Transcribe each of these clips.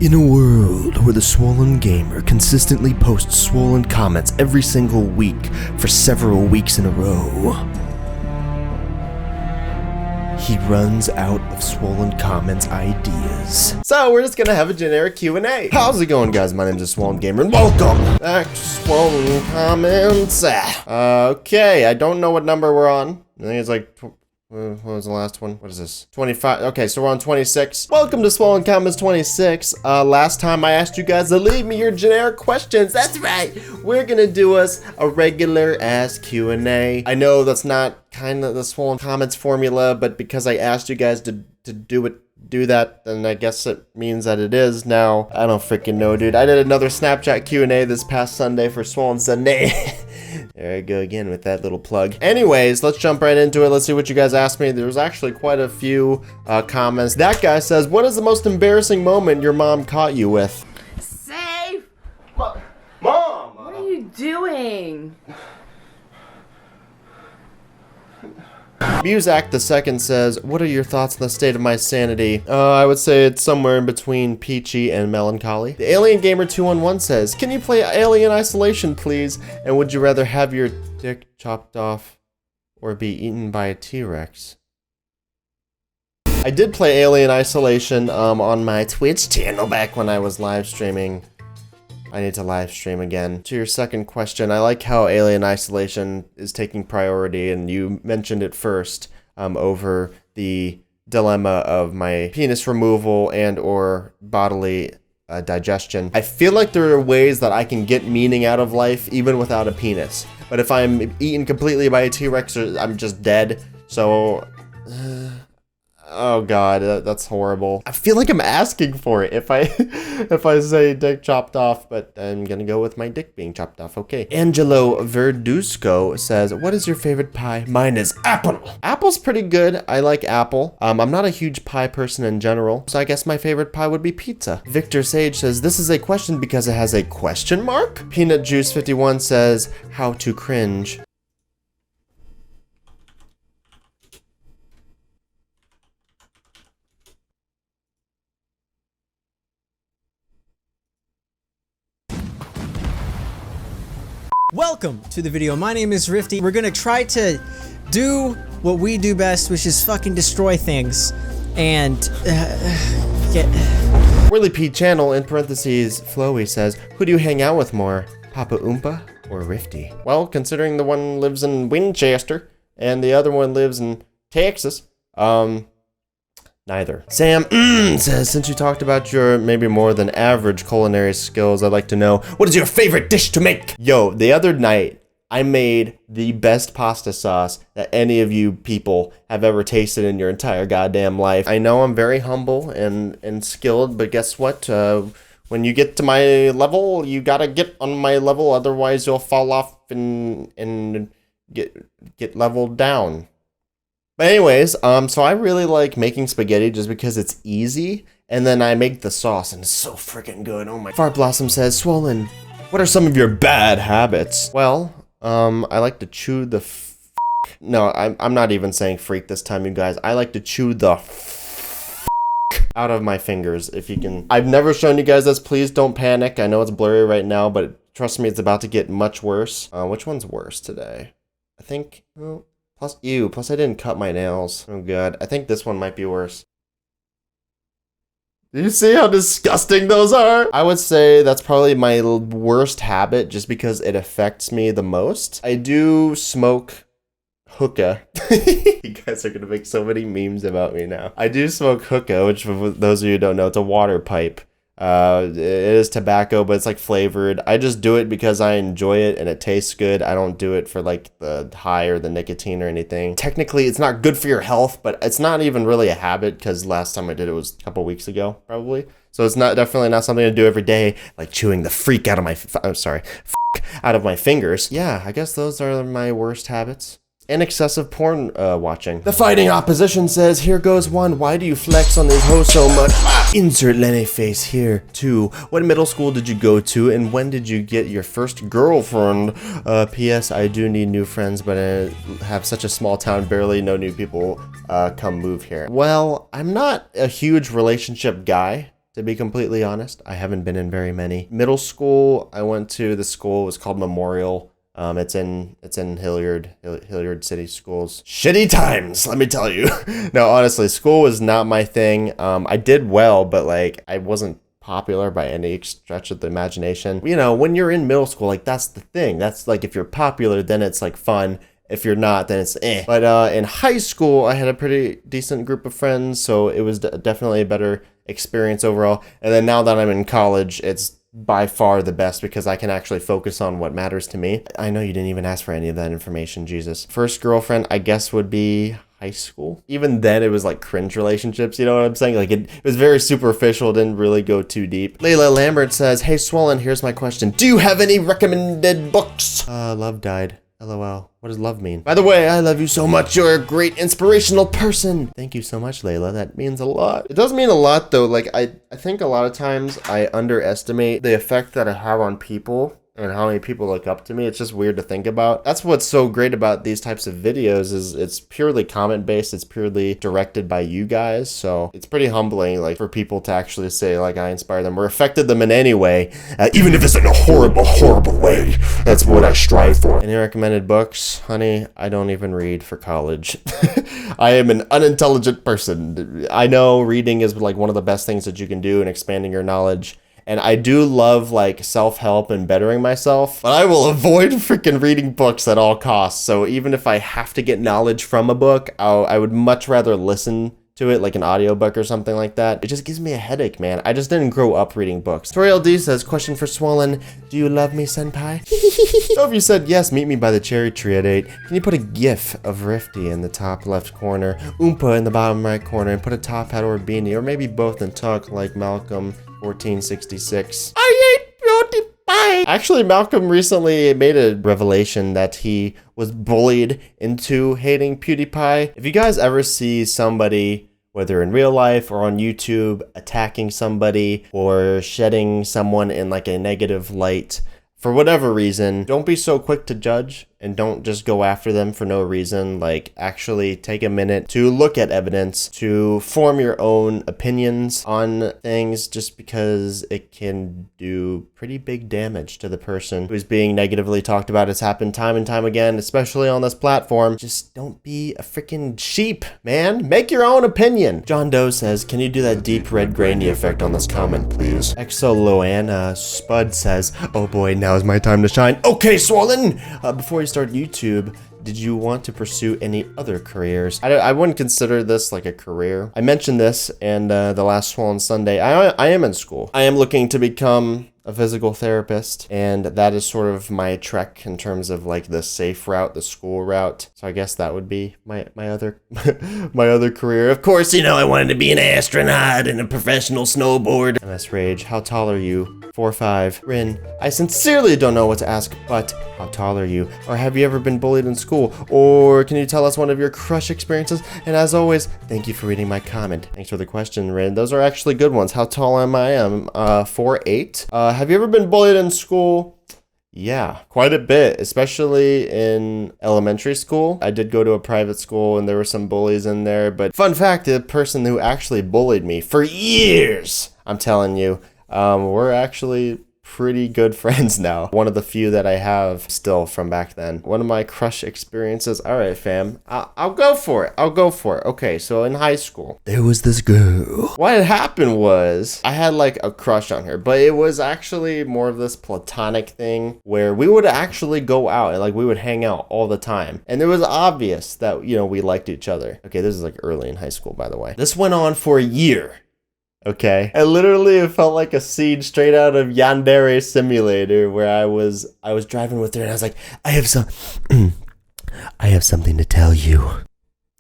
In a world where the Swollen Gamer consistently posts swollen comments every single week for several weeks in a row, he runs out of swollen comments ideas. So we're just gonna have a generic Q&A. How's it going, guys? My name is TheSwollenGamer and welcome back to Swollen Comments. Okay, I don't know what number we're on. I think it's like, what was the last one? What is this? 25. Okay, so we're on 26. Welcome to Swollen Comments 26. Last time I asked you guys to leave me your generic questions. That's right. We're gonna do us a regular ass Q&A. I know that's not kind of the Swollen Comments formula, but because I asked you guys to do that, then I guess it means that it is now. I don't freaking know, dude. I did another Snapchat Q&A this past Sunday for Swollen Sunday. There I go again with that little plug. Anyways, let's jump right into it. Let's see what you guys asked me. There was actually quite a few comments. That guy says, what is the most embarrassing moment your mom caught you with? Safe! Mom! What are you doing? Muzak the second says, what are your thoughts on the state of my sanity? I would say it's somewhere in between peachy and melancholy. The Alien Gamer 211 says, can you play Alien Isolation, please? And would you rather have your dick chopped off or be eaten by a T-Rex? I did play Alien Isolation on my Twitch channel back when I was live streaming. I need to live stream again. To your second question, I like how Alien Isolation is taking priority, and you mentioned it first over the dilemma of my penis removal and or bodily digestion. I feel like there are ways that I can get meaning out of life even without a penis. But if I'm eaten completely by a T-Rex, I'm just dead. So... oh god, that's horrible. I feel like I'm asking for it if I say dick chopped off, but I'm gonna go with my dick being chopped off. Okay. Angelo Verdusco says, what is your favorite pie? Mine is apple. Apple's pretty good. I like apple. I'm not a huge pie person in general, so I guess my favorite pie would be pizza. Victor Sage says, this is a question because it has a question mark? Peanut Juice 51 says, how to cringe. Welcome to the video. My name is Rifty. We're gonna try to do what we do best, which is fucking destroy things and get... Whirly P Channel in parentheses Flowy says, who do you hang out with more, Papa Oompa or Rifty? Well, considering the one lives in Winchester and the other one lives in Texas, neither. Sam says, since you talked about your maybe more than average culinary skills, I'd like to know, what is your favorite dish to make? Yo, the other night, I made the best pasta sauce that any of you people have ever tasted in your entire goddamn life. I know I'm very humble and skilled, but guess what? When you get to my level, you gotta get on my level, otherwise you'll fall off and get leveled down. But anyways, so I really like making spaghetti just because it's easy, and then I make the sauce and it's so freaking good. Oh my. Fart Blossom says, Swollen, what are some of your bad habits? Well, I like to chew the no, I'm not even saying freak this time, you guys. I like to chew the out of my fingers, if you can. I've never shown you guys this. Please don't panic. I know it's blurry right now, but trust me, it's about to get much worse. Which one's worse today? I think, well, plus I didn't cut my nails. Oh god, I think this one might be worse. Do you see how disgusting those are? I would say that's probably my worst habit just because it affects me the most. I do smoke hookah. You guys are gonna make so many memes about me now. I do smoke hookah, which for those of you who don't know, it's a water pipe. It is tobacco, but it's like flavored. I just do it because I enjoy it and it tastes good. I don't do it for like the high or the nicotine or anything. Technically, it's not good for your health, but it's not even really a habit because last time I did it was a couple weeks ago, probably. So it's definitely not something to do every day, like chewing the freak out of my, out of my fingers. Yeah, I guess those are my worst habits. And excessive porn watching. The Fighting Opposition says, here goes one. Why do you flex on this hoe so much? Insert Lenny face here, too. What middle school did you go to, and when did you get your first girlfriend? P.S. I do need new friends, but I have such a small town, barely no new people come move here. Well, I'm not a huge relationship guy. to be completely honest. I haven't been in very many. Middle school, I went to the school. It was called Memorial. It's in Hilliard City Schools. Shitty times, let me tell you. No, honestly, school was not my thing. I did well, but like I wasn't popular by any stretch of the imagination. You know, when you're in middle school, like that's the thing. That's like if you're popular, then it's like fun. If you're not, then it's eh. But in high school, I had a pretty decent group of friends, so it was definitely a better experience overall. And then now that I'm in college, it's by far the best because I can actually focus on what matters to me. I know you didn't even ask for any of that information, Jesus. First girlfriend, I guess, would be high school. Even then, it was like cringe relationships, you know what I'm saying? Like it was very superficial, didn't really go too deep. Layla Lambert says, hey Swollen, here's my question. Do you have any recommended books? Love died. LOL. What does love mean? By the way, I love you so much. You're a great inspirational person. Thank you so much, Layla. That means a lot. It does mean a lot though. Like I think a lot of times I underestimate the effect that I have on people and how many people look up to me. It's just weird to think about. That's what's so great about these types of videos is it's purely comment based. It's purely directed by you guys. So it's pretty humbling, like for people to actually say like I inspire them or affected them in any way, even if it's in a horrible, horrible way. That's what I strive for. Any recommended books? Honey, I don't even read for college. I am an unintelligent person. I know reading is like one of the best things that you can do in expanding your knowledge. And I do love like self-help and bettering myself, but I will avoid freaking reading books at all costs. So even if I have to get knowledge from a book, I would much rather listen to it like an audiobook or something like that. It just gives me a headache, man. I just didn't grow up reading books. Tori LD says, question for Swollen. Do you love me, senpai? So if you said yes, meet me by the cherry tree at 8. Can you put a gif of Rifty in the top left corner, Oompa in the bottom right corner, and put a top hat or a beanie, or maybe both and talk like Malcolm 1466. I ain't PewDiePie. Actually, Malcolm recently made a revelation that he was bullied into hating PewDiePie. If you guys ever see somebody, whether in real life or on YouTube, attacking somebody or shedding someone in like a negative light, for whatever reason, don't be so quick to judge and don't just go after them for no reason. Like, actually take a minute to look at evidence, to form your own opinions on things, just because it can do pretty big damage to the person who's being negatively talked about. It's happened time and time again, especially on this platform. Just don't be a freaking sheep, man. Make your own opinion. John Doe says, can you do that deep red grainy effect on this comment, please? Exoloana Spud says, oh boy, now is my time to shine. Okay, Swollen! Before you start YouTube, did you want to pursue any other careers? I wouldn't consider this like a career. I mentioned this in the last Swollen Sunday. I am in school. I am looking to become a physical therapist, and that is sort of my trek in terms of like the safe route, the school route. So I guess that would be my other my other career. Of course, you know, I wanted to be an astronaut and a professional snowboarder. MS Rage, how tall are you? 4'5". Rin, I sincerely don't know what to ask, but how tall are you? Or have you ever been bullied in school? Or can you tell us one of your crush experiences? And as always, thank you for reading my comment. Thanks for the question, Rin. Those are actually good ones. How tall am I? I'm 4'8". Have you ever been bullied in school? Yeah, quite a bit, especially in elementary school. I did go to a private school and there were some bullies in there, but fun fact, the person who actually bullied me for years, I'm telling you, we're actually pretty good friends now. One of the few that I have still from back then. One of my crush experiences. All right, fam. I'll go for it. I'll go for it. Okay, so in high school, there was this girl. What had happened was I had like a crush on her, but it was actually more of this platonic thing where we would actually go out and like we would hang out all the time. And it was obvious that, you know, we liked each other. Okay, this is like early in high school, by the way. This went on for a year. Okay. And literally it felt like a scene straight out of Yandere Simulator where I was driving with her and I was like, I have something to tell you.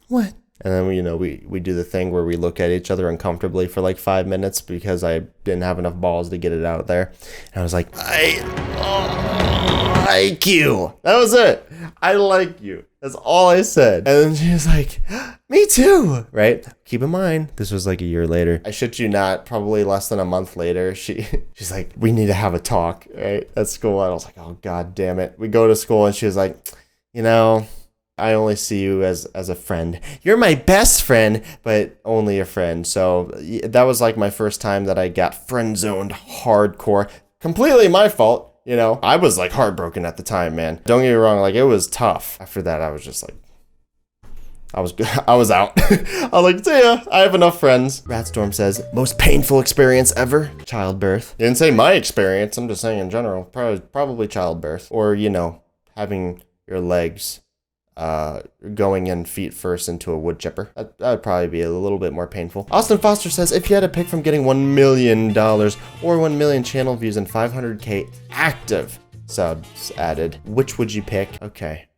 What? And then, you know, we do the thing where we look at each other uncomfortably for like 5 minutes because I didn't have enough balls to get it out there. And I was like, I like you. That was it. I like you. That's all I said. And then she was like, me too, right? Keep in mind, this was like a year later. I shit you not, probably less than a month later, she's like, we need to have a talk, right? At school. And I was like, oh, God damn it. We go to school and she was like, you know, I only see you as a friend. You're my best friend, but only a friend. So that was like my first time that I got friend zoned hardcore. Completely my fault, you know. I was like heartbroken at the time, man. Don't get me wrong, like it was tough. After that, I was just like, I was out. I was like, see ya, I have enough friends. Ratstorm says, most painful experience ever? Childbirth. Didn't say my experience, I'm just saying in general. Probably childbirth. Or, you know, having your legs going in feet first into a wood chipper. That would probably be a little bit more painful. Austin Foster says, if you had to pick from getting $1 million or 1 million channel views and 500k active subs added, which would you pick?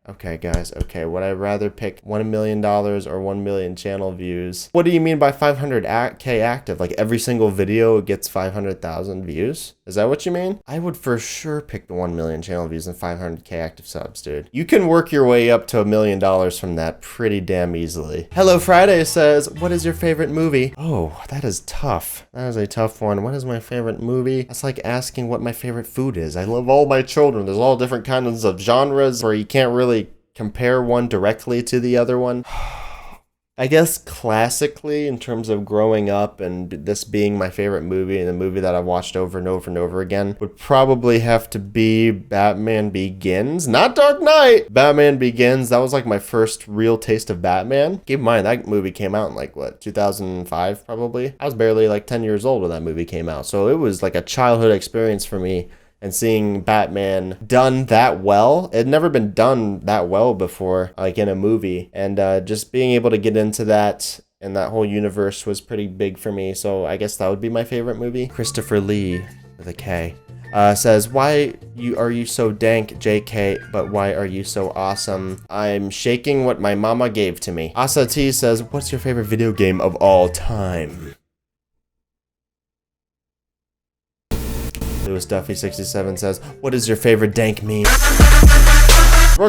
Okay, guys. Okay, would I rather pick $1 million or 1 million channel views? What do you mean by 500k active? Like every single video gets 500,000 views? Is that what you mean? I would for sure pick the 1 million channel views and 500k active subs, dude. You can work your way up to $1 million from that pretty damn easily. Hello Friday says, what is your favorite movie? Oh, that is tough. That is a tough one. What is my favorite movie? That's like asking what my favorite food is. I love all my children. There's all different kinds of genres where you can't really compare one directly to the other one. I guess classically, in terms of growing up and this being my favorite movie and the movie that I've watched over and over and over again, would probably have to be Batman Begins. Not Dark Knight! Batman Begins, that was like my first real taste of Batman. Keep in mind, that movie came out in like, what, 2005 probably? I was barely like 10 years old when that movie came out, so it was like a childhood experience for me. And seeing Batman done that well, it had never been done that well before, like in a movie. And just being able to get into that and that whole universe was pretty big for me. So I guess that would be my favorite movie. Christopher Lee, with a K, says, why are you so dank, JK, but why are you so awesome? I'm shaking what my mama gave to me. Asa T says, what's your favorite video game of all time? Lewis Duffy 67 says, what is your favorite dank meme?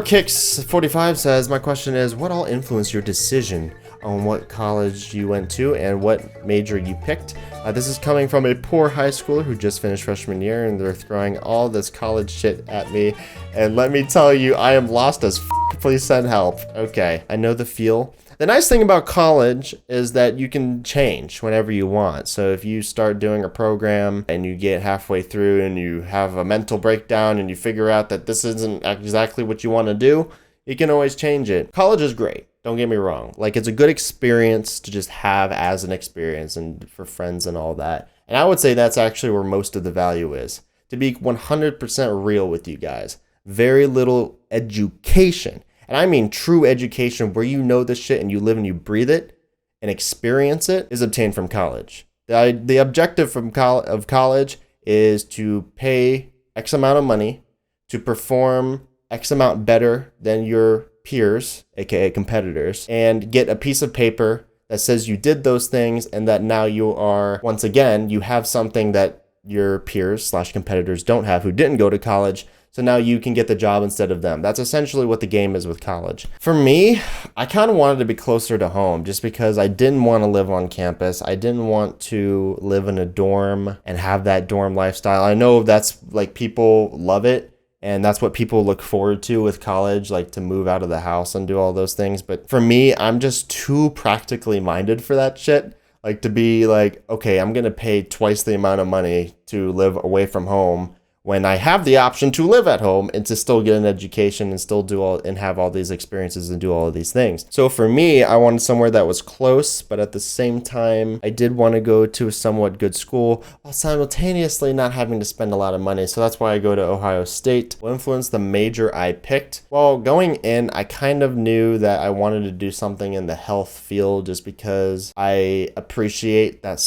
Kicks 45 says, my question is, what all influenced your decision on what college you went to and what major you picked? This is coming from a poor high schooler who just finished freshman year and they're throwing all this college shit at me. And let me tell you, I am lost as f. Please send help. Okay, I know the feel. The nice thing about college is that you can change whenever you want. So if you start doing a program and you get halfway through and you have a mental breakdown and you figure out that this isn't exactly what you want to do, you can always change it. College is great. Don't get me wrong. Like, it's a good experience to just have as an experience and for friends and all that. And I would say that's actually where most of the value is. To be 100% real with you guys, very little education. And I mean true education where you know this shit and you live and you breathe it and experience it is obtained from college. The objective of college is to pay X amount of money to perform X amount better than your peers, aka competitors, and get a piece of paper that says you did those things and that now you are, once again, you have something that your peers / competitors don't have who didn't go to college. So now you can get the job instead of them. That's essentially what the game is with college. For me, I kind of wanted to be closer to home just because I didn't want to live on campus. I didn't want to live in a dorm and have that dorm lifestyle. I know that's like people love it and that's what people look forward to with college, like to move out of the house and do all those things. But for me, I'm just too practically minded for that shit. Like to be like, okay, I'm going to pay twice the amount of money to live away from home when I have the option to live at home and to still get an education and still do all and have all these experiences and do all of these things. So for me, I wanted somewhere that was close, but at the same time, I did want to go to a somewhat good school while simultaneously not having to spend a lot of money. So that's why I go to Ohio State. What influenced the major I picked? Well, going in, I kind of knew that I wanted to do something in the health field just because I appreciate that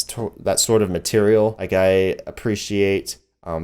sort of material. Like I appreciate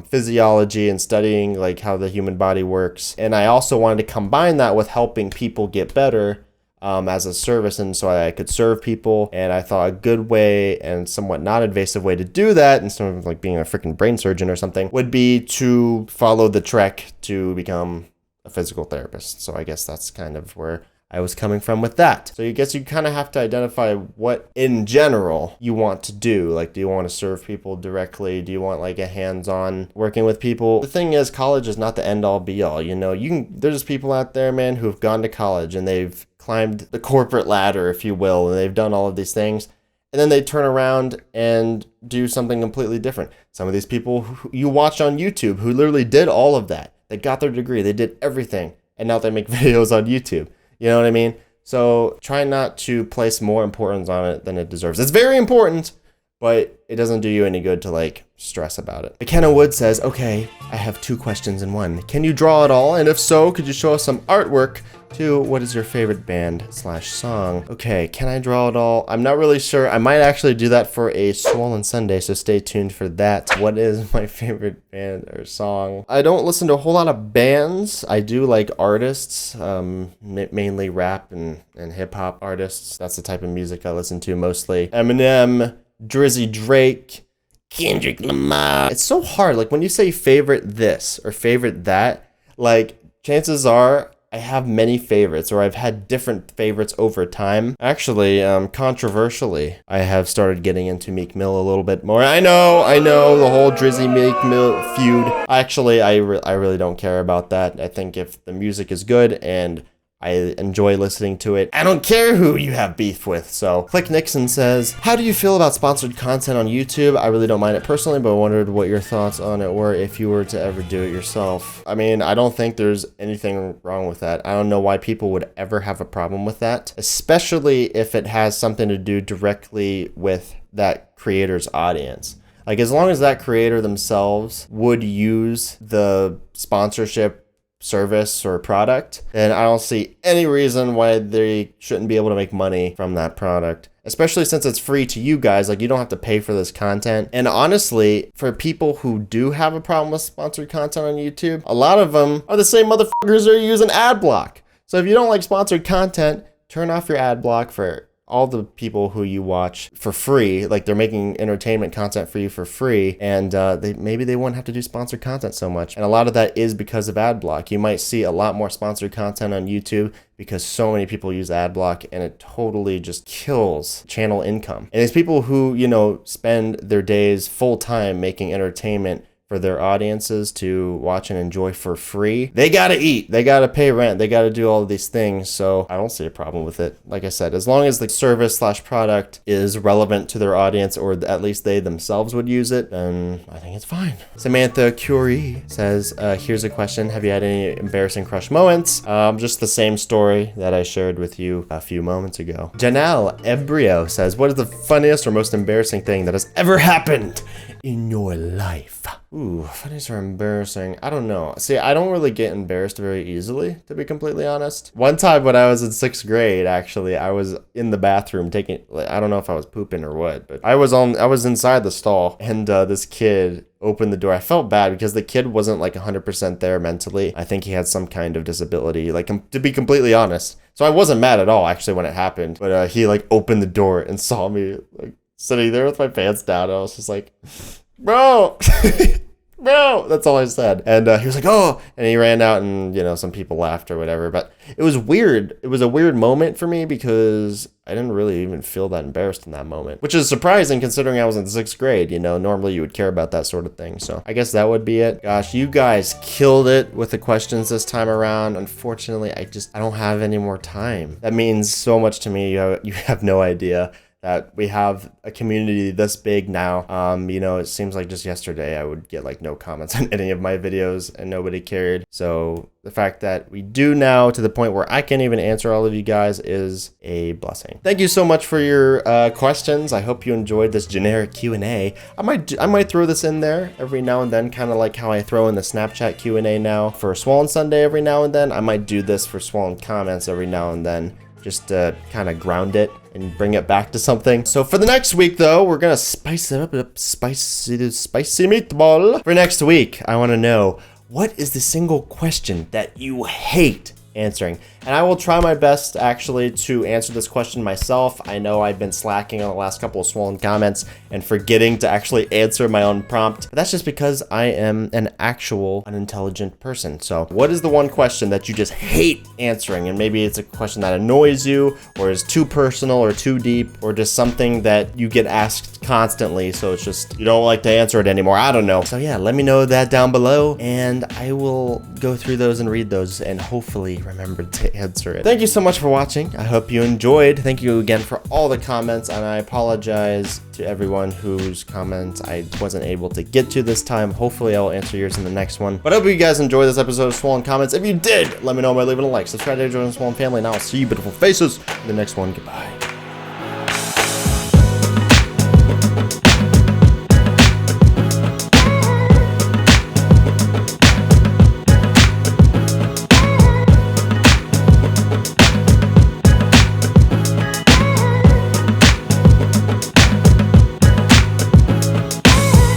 physiology and studying like how the human body works. And I also wanted to combine that with helping people get better as a service, and so I could serve people. And I thought a good way and somewhat non-invasive way to do that, instead of like being a freaking brain surgeon or something, would be to follow the trek to become a physical therapist. So I guess that's kind of where I was coming from with that. So I guess you kind of have to identify what in general you want to do. Like, do you want to serve people directly? Do you want like a hands-on working with people? The thing is, college is not the end-all be-all. You know, there's people out there, man, who've gone to college and they've climbed the corporate ladder, if you will, and they've done all of these things. And then they turn around and do something completely different. Some of these people who you watch on YouTube who literally did all of that. They got their degree, they did everything, and now they make videos on YouTube. You know what I mean? So try not to place more importance on it than it deserves. It's very important, but it doesn't do you any good to like stress about it. McKenna Wood says, okay, I have 2 questions in one. Can you draw at all? And if so, could you show us some artwork? 2, what is your favorite band/song? Okay, can I draw at all? I'm not really sure. I might actually do that for a Swollen Sunday, so stay tuned for that. What is my favorite band or song? I don't listen to a whole lot of bands. I do like artists, mainly rap and hip-hop artists. That's the type of music I listen to mostly. Eminem, Drizzy Drake, Kendrick Lamar. It's so hard. Like when you say favorite this or favorite that, like chances are I have many favorites, or I've had different favorites over time. Actually, controversially, I have started getting into Meek Mill a little bit more. I know, the whole Drizzy Meek Mill feud. Actually, I really don't care about that. I think if the music is good and I enjoy listening to it, I don't care who you have beef with. So Click Nixon says, how do you feel about sponsored content on YouTube? I really don't mind it personally, but I wondered what your thoughts on it were if you were to ever do it yourself. I mean, I don't think there's anything wrong with that. I don't know why people would ever have a problem with that, especially if it has something to do directly with that creator's audience. Like as long as that creator themselves would use the sponsorship service or product, then I don't see any reason why they shouldn't be able to make money from that product, especially since it's free to you guys. Like you don't have to pay for this content. And honestly, for people who do have a problem with sponsored content on YouTube, a lot of them are the same motherfuckers who are using ad block. So if you don't like sponsored content, turn off your ad block for all the people who you watch for free. Like they're making entertainment content for you for free, and maybe they won't have to do sponsored content so much. And a lot of that is because of ad block. You might see a lot more sponsored content on YouTube because so many people use ad block, and it totally just kills channel income. And it's people who, you know, spend their days full time making entertainment for their audiences to watch and enjoy for free. They gotta eat, they gotta pay rent, they gotta do all of these things. So I don't see a problem with it. Like I said, as long as the service/product is relevant to their audience, or at least they themselves would use it, then I think it's fine. Samantha Curie says, here's a question. Have you had any embarrassing crush moments? Just the same story that I shared with you a few moments ago. Janelle Ebrio says, what is the funniest or most embarrassing thing that has ever happened in your life? Ooh, funniest or embarrassing? I don't know. See, I don't really get embarrassed very easily, to be completely honest. One time when I was in 6th grade, actually, I was in the bathroom taking, I don't know if I was pooping or what, but I was inside the stall, and this kid opened the door. I felt bad because the kid wasn't like 100% there mentally. I think he had some kind of disability, like to be completely honest. So I wasn't mad at all actually when it happened, but he like opened the door and saw me like sitting there with my pants down. I was just like, bro, bro, that's all I said. And he was like, oh, and he ran out, and you know, some people laughed or whatever, but it was weird. It was a weird moment for me because I didn't really even feel that embarrassed in that moment, which is surprising considering I was in 6th grade. You know, normally you would care about that sort of thing. So I guess that would be it. Gosh, you guys killed it with the questions this time around. Unfortunately, I don't have any more time. That means so much to me. You have no idea that we have a community this big now. You know, it seems like just yesterday I would get like no comments on any of my videos and nobody cared. So the fact that we do now, to the point where I can't even answer all of you guys, is a blessing. Thank you so much for your questions. I hope you enjoyed this generic Q&A. I might throw this in there every now and then, kind of like how I throw in the Snapchat Q&A now for Swollen Sunday every now and then. I might do this for Swollen Comments every now and then, just to kind of ground it and bring it back to something. So for the next week though, we're gonna spice it up, spicy meatball. For next week, I wanna know, what is the single question that you hate answering. And I will try my best actually to answer this question myself. I know I've been slacking on the last couple of Swollen comments and forgetting to actually answer my own prompt. But that's just because I am an actual unintelligent person. So what is the one question that you just hate answering? And maybe it's a question that annoys you, or is too personal or too deep, or just something that you get asked constantly, so it's just you don't like to answer it anymore. I don't know. So yeah, let me know that down below, and I will go through those and read those and hopefully remember to answer it. Thank you so much for watching. I hope you enjoyed. Thank you again for all the comments, and I apologize to everyone whose comments I wasn't able to get to this time. Hopefully I will answer yours in the next one. But I hope you guys enjoyed this episode of Swollen Comments. If you did, let me know by leaving a like. Subscribe to join the Swollen family, and I'll see you beautiful faces in the next one. Goodbye.